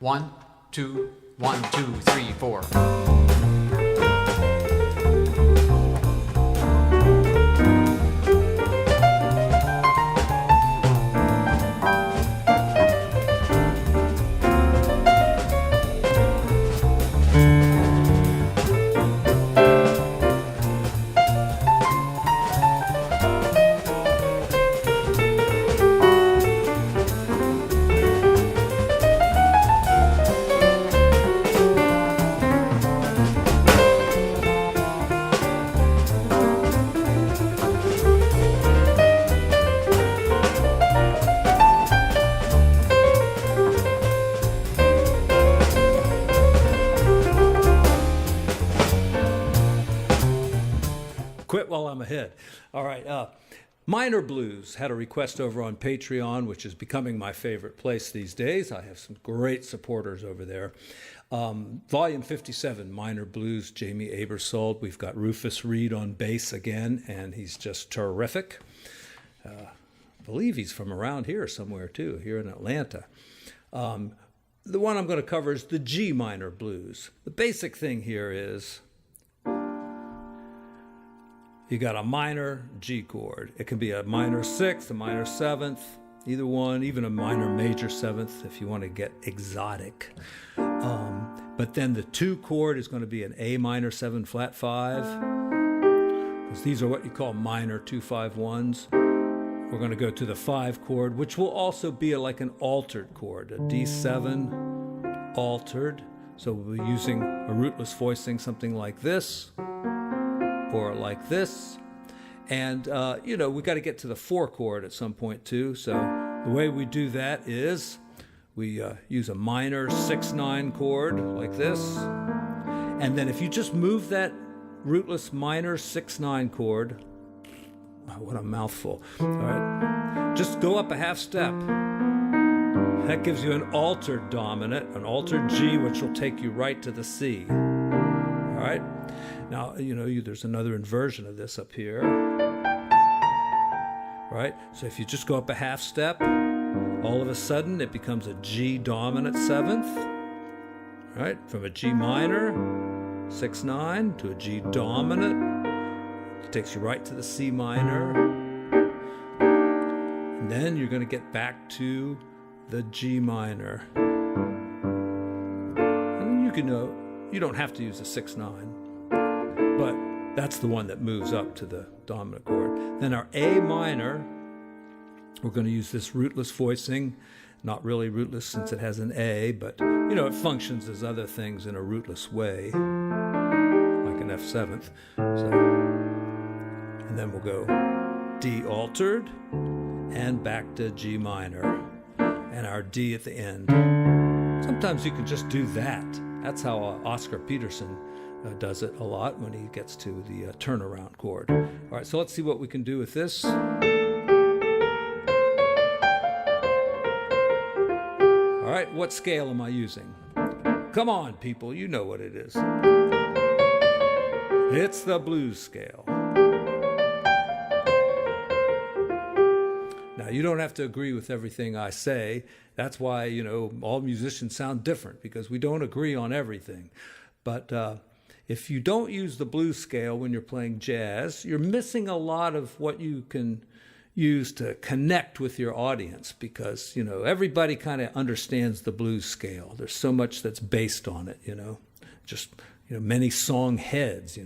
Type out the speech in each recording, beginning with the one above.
1, 2, 1, 2, 3, 4. Quit while I'm ahead. All right. Minor Blues had a request over on Patreon, which is becoming my favorite place these days. I have some great supporters over there. Volume 57, Minor Blues, Jamie Aebersold. We've got Rufus Reed on bass again, and he's just terrific. I believe he's from around here somewhere, too, here in Atlanta. The one I'm going to cover is the G minor blues. The basic thing here is you got a minor G chord. It can be a minor sixth, a minor seventh, either one, even a minor major seventh if you want to get exotic. But then the 2 chord is going to be an A minor 7 flat 5, because these are what you call minor 2-5-1s. We're going to go to the 5 chord, which will also be like an altered chord, a D7 altered. So we'll be using a rootless voicing, something like this, or like this. And, we got to get to the 4 chord at some point too. So the way we do that is we use a minor 6-9 chord like this. And then if you just move that rootless minor 6-9 chord, what a mouthful. All right. Just go up a half step. That gives you an altered dominant, an altered G, which will take you right to the C. All right. Now, there's another inversion of this up here. Right? So if you just go up a half step, all of a sudden it becomes a G dominant 7th. Right? From a G minor 6-9 to a G dominant. It takes you right to the C minor. And then you're going to get back to the G minor. And you don't have to use a 6-9, but that's the one that moves up to the dominant chord. Then our A minor, we're going to use this rootless voicing. Not really rootless since it has an A, but it functions as other things in a rootless way, like an F7th. And then we'll go D altered and back to G minor and our D at the end. Sometimes you can just do that. That's how Oscar Peterson does it a lot when he gets to the turnaround chord. All right, so let's see what we can do with this. All right, what scale am I using? Come on, people, you know what it is. It's the blues scale. Now, you don't have to agree with everything I say. That's why, all musicians sound different, because we don't agree on everything. But if you don't use the blues scale when you're playing jazz, you're missing a lot of what you can use to connect with your audience, because, everybody kind of understands the blues scale. There's so much that's based on it, just, many song heads,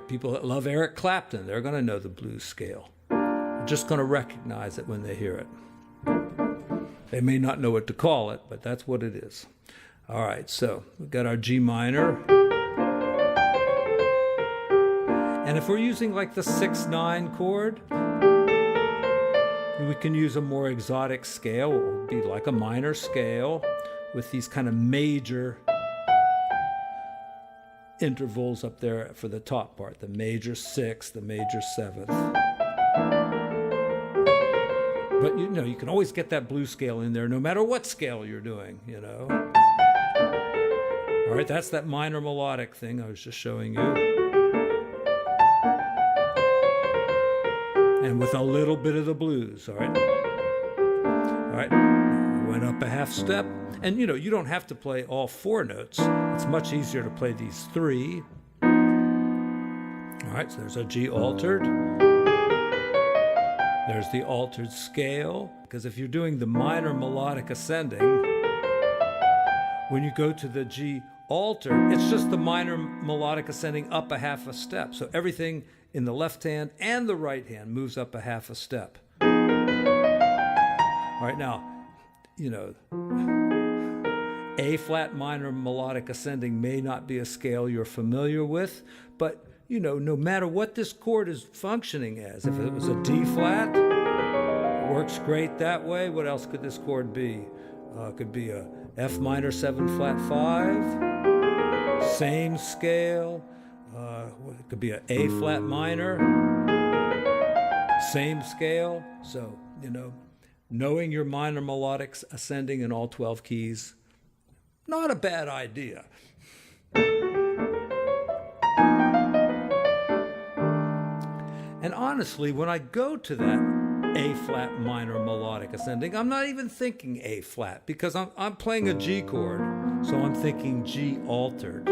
People that love Eric Clapton, they're going to know the blues scale. They're just going to recognize it when they hear it. They may not know what to call it, but that's what it is. All right, so we've got our G minor. And if we're using like the 6-9 chord, we can use a more exotic scale. It will be like a minor scale with these kind of major intervals up there for the top part, the major 6th, the major 7th. But you can always get that blues scale in there no matter what scale you're doing, All right, that's that minor melodic thing I was just showing you. And with a little bit of the blues, all right? right? Now we went up a half step. And you don't have to play all 4 notes. It's much easier to play these 3. All right, so there's a G altered. There's the altered scale. Because if you're doing the minor melodic ascending, when you go to the G altered, it's just the minor melodic ascending up a half a step. So everything in the left hand and the right hand moves up a half a step. All right, now, A flat minor melodic ascending may not be a scale you're familiar with, but no matter what this chord is functioning as, if it was a D flat, it works great that way. What else could this chord be? It could be a F minor 7 flat 5, same scale. It could be an A flat minor, same scale. So, knowing your minor melodics ascending in all 12 keys, not a bad idea. And honestly, when I go to that A flat minor melodic ascending, I'm not even thinking A flat because I'm playing a G chord, so I'm thinking G altered.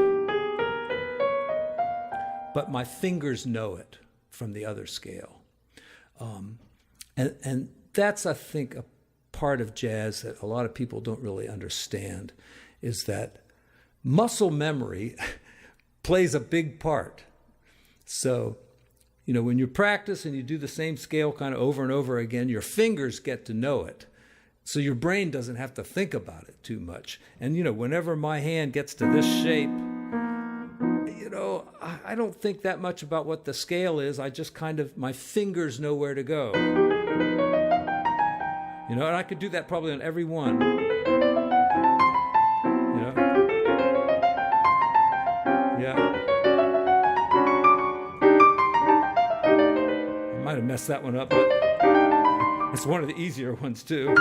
But my fingers know it from the other scale. And that's, I think, a part of jazz that a lot of people don't really understand, is that muscle memory plays a big part. So, when you practice and you do the same scale kind of over and over again, your fingers get to know it. So your brain doesn't have to think about it too much. And, whenever my hand gets to this shape, I don't think that much about what the scale is. I just my fingers know where to go. And I could do that probably on every one. Yeah. I might have messed that one up, but it's one of the easier ones too.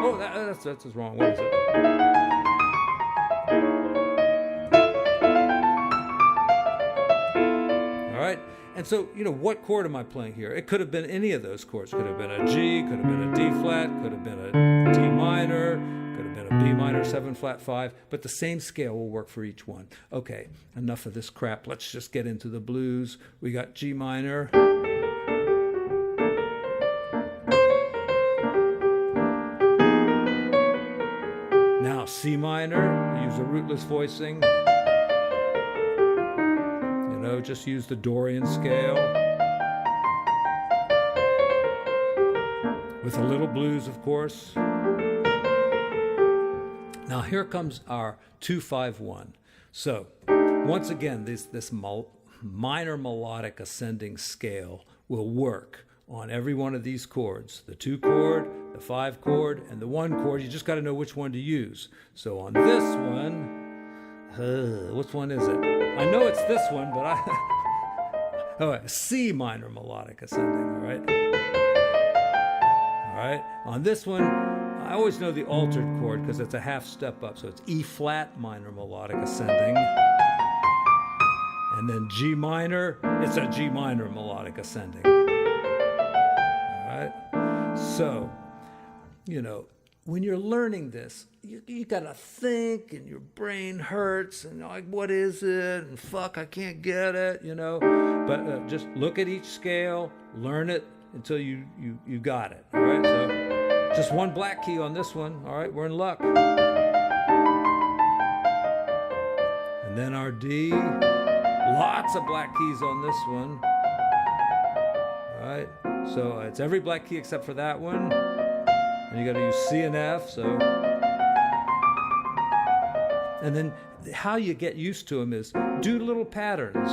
Oh, that's wrong. What is it? All right. And so, what chord am I playing here? It could have been any of those chords. Could have been a G, could have been a D flat, could have been a D minor, could have been a B minor 7 flat 5, but the same scale will work for each one. Okay, enough of this crap. Let's just get into the blues. We got G minor. Now C minor, we use a rootless voicing. Just use the Dorian scale. With a little blues, of course. Now here comes our 2-5-1. So, once again, this minor melodic ascending scale will work on every one of these chords. The 2 chord, the 5 chord, and the 1 chord. You just got to know which one to use. So on this one, which one is it? I know it's this one, but C minor melodic ascending, all right? All right, on this one, I always know the altered chord because it's a half step up, so it's E flat minor melodic ascending. And then G minor, it's a G minor melodic ascending. All right, so, when you're learning this, you gotta think, and your brain hurts, and like, what is it? And fuck, I can't get it, But just look at each scale, learn it until you got it. All right, so just one black key on this one. All right, we're in luck. And then our D, lots of black keys on this one. All right, so it's every black key except for that one. And you got to use C and F, so. And then how you get used to them is do little patterns.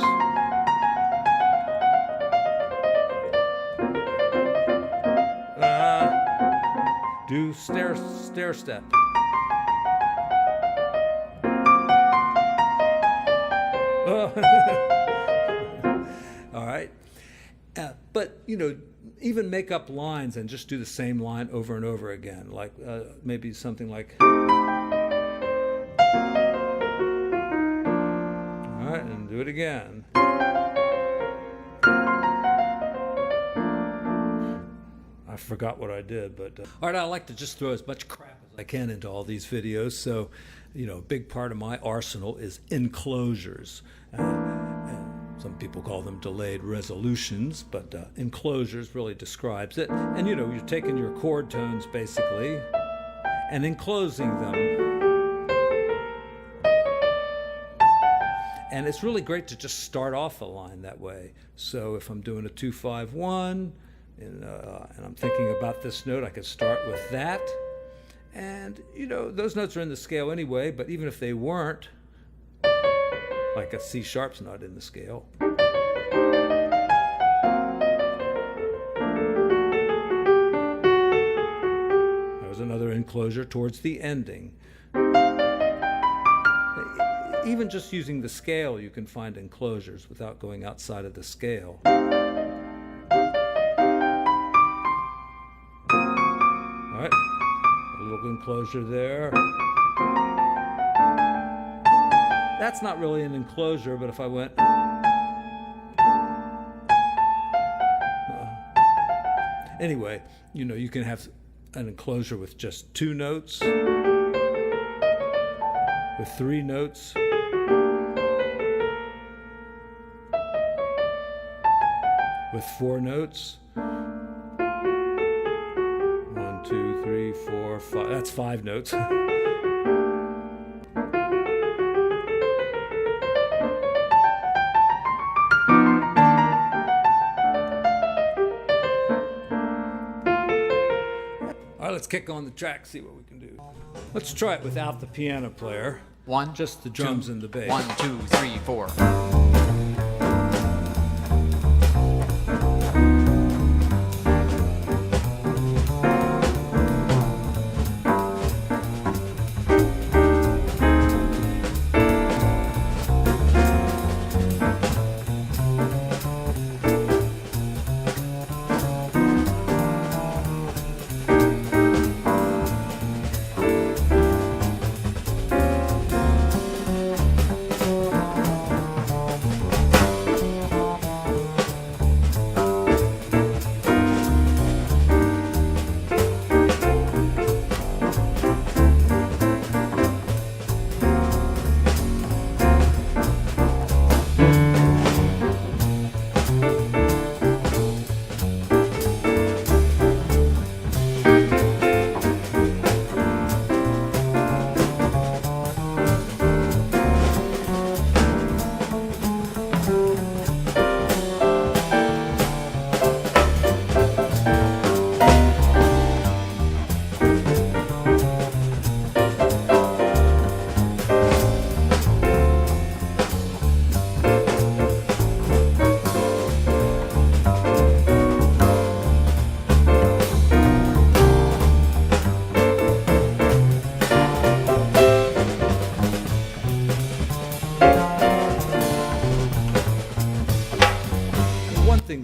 Do stair step. All right. But, even make up lines and just do the same line over and over again. Like maybe something like. All right, and do it again. forgot what I did, but all right, I like to just throw as much crap as I can into all these videos. So, a big part of my arsenal is enclosures. And some people call them delayed resolutions, but enclosures really describes it. And you're taking your chord tones basically and enclosing them. And it's really great to just start off a line that way. So if I'm doing a 2-5-1 and I'm thinking about this note, I could start with that. And those notes are in the scale anyway, but even if they weren't, like a C sharp's not in the scale. There's another enclosure towards the ending. Even just using the scale, you can find enclosures without going outside of the scale. All right, a little enclosure there. That's not really an enclosure, but if I went... Anyway, you can have an enclosure with just 2 notes, with 3 notes, with 4 notes. 1, 2, 3, 4, 5. That's 5 notes. All right, let's kick on the track, see what we can do. Let's try it without the piano player. 1, just the drums 2, and the bass. 1, 2, 3, 4.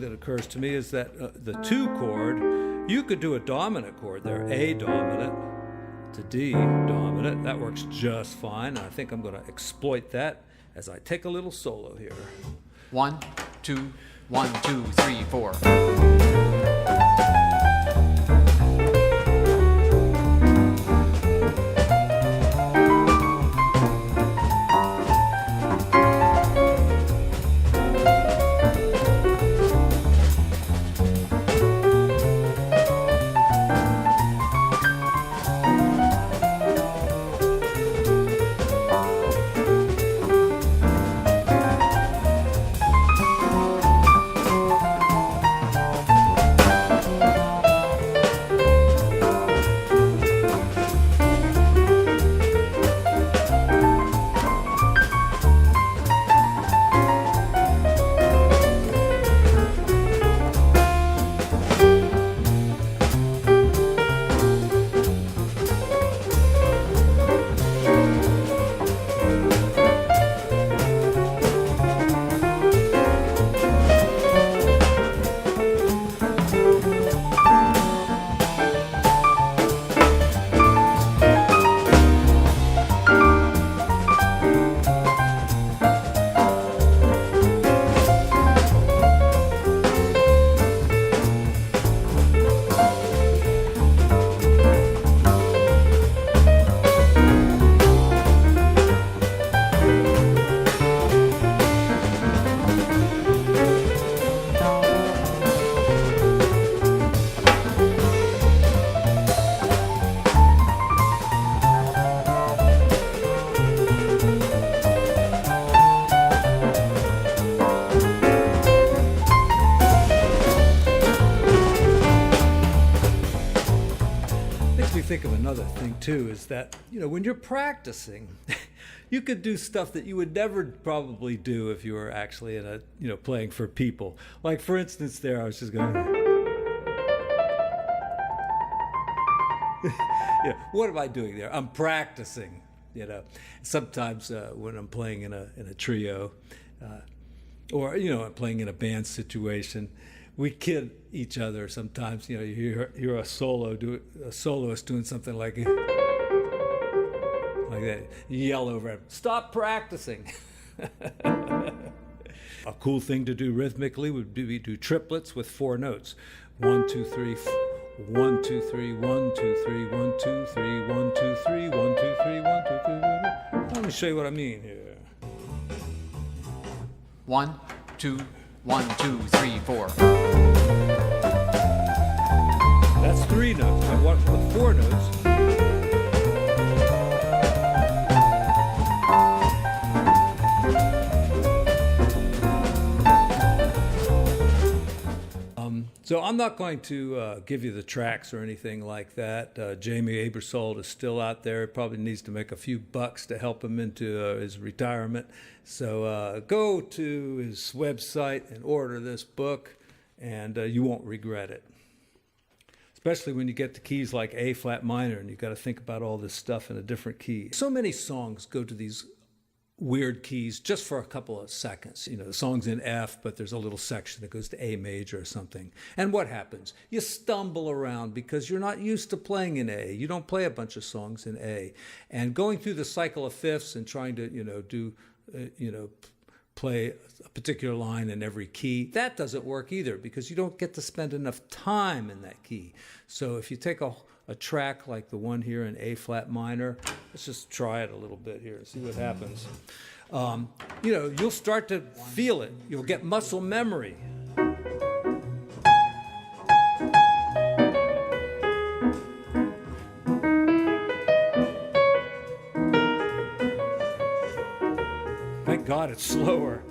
That occurs to me is that the 2 chord, you could do a dominant chord there, A dominant to D dominant. That works just fine. And I think I'm going to exploit that as I take a little solo here. 1, 2, 1, 2, 3, 4. think of another thing too, is that, when you're practicing, you could do stuff that you would never probably do if you were actually in a, playing for people. Like, for instance, there, I was just going, what am I doing there? I'm practicing, Sometimes when I'm playing in a trio, or, I'm playing in a band situation, we kid each other sometimes. You hear a soloist doing something like that. You yell over him, "Stop practicing!" A cool thing to do rhythmically would be we do triplets with 4 notes: 1, 2, 3, 1, 2, 3, 1, 2, 3, 1, 2, 3, 1, 2, 3, 1, 2, 3, 1, 2, 3. Let me show you what I mean here. 1, 2, 1, 2, 3, 4. That's 3 notes. I want the 4 notes. So I'm not going to give you the tracks or anything like that. Jamie Aebersold is still out there. He probably needs to make a few bucks to help him into his retirement. So go to his website and order this book, and you won't regret it. Especially when you get to keys like A flat minor and you've got to think about all this stuff in a different key. So many songs go to these weird keys just for a couple of seconds. The song's in F, but there's a little section that goes to A major or something. And what happens? You stumble around because you're not used to playing in A. You don't play a bunch of songs in A. And going through the cycle of fifths and trying to, play a particular line in every key, that doesn't work either because you don't get to spend enough time in that key. So if you take a track like the one here in A flat minor, let's just try it a little bit here and see what happens. You'll start to feel it. You'll get muscle memory. Thank God it's slower.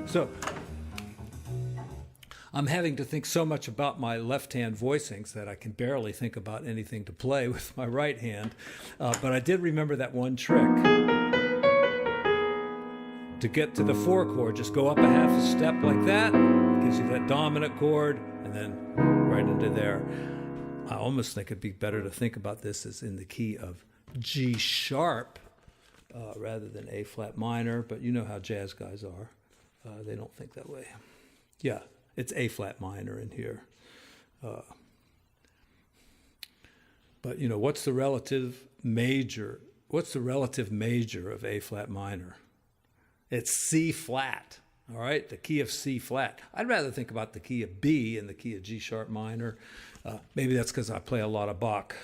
So I'm having to think so much about my left-hand voicings that I can barely think about anything to play with my right hand. But I did remember that one trick. To get to the 4 chord, just go up a half a step like that. It gives you that dominant chord, and then right into there. I almost think it'd be better to think about this as in the key of G sharp rather than A flat minor, but you know how jazz guys are. They don't think that way. Yeah, it's A flat minor in here. But what's the relative major? What's the relative major of A flat minor? It's C flat. All right, the key of C flat. I'd rather think about the key of B and the key of G sharp minor. Maybe that's because I play a lot of Bach.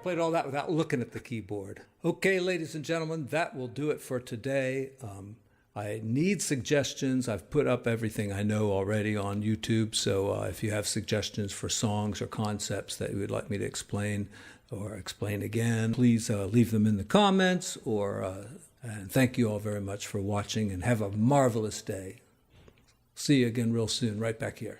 Played all that without looking at the keyboard. Okay, ladies and gentlemen, that will do it for today. I need suggestions. I've put up everything I know already on YouTube, so if you have suggestions for songs or concepts that you would like me to explain or explain again, please leave them in the comments. And thank you all very much for watching, and have a marvelous day. See you again real soon, right back here.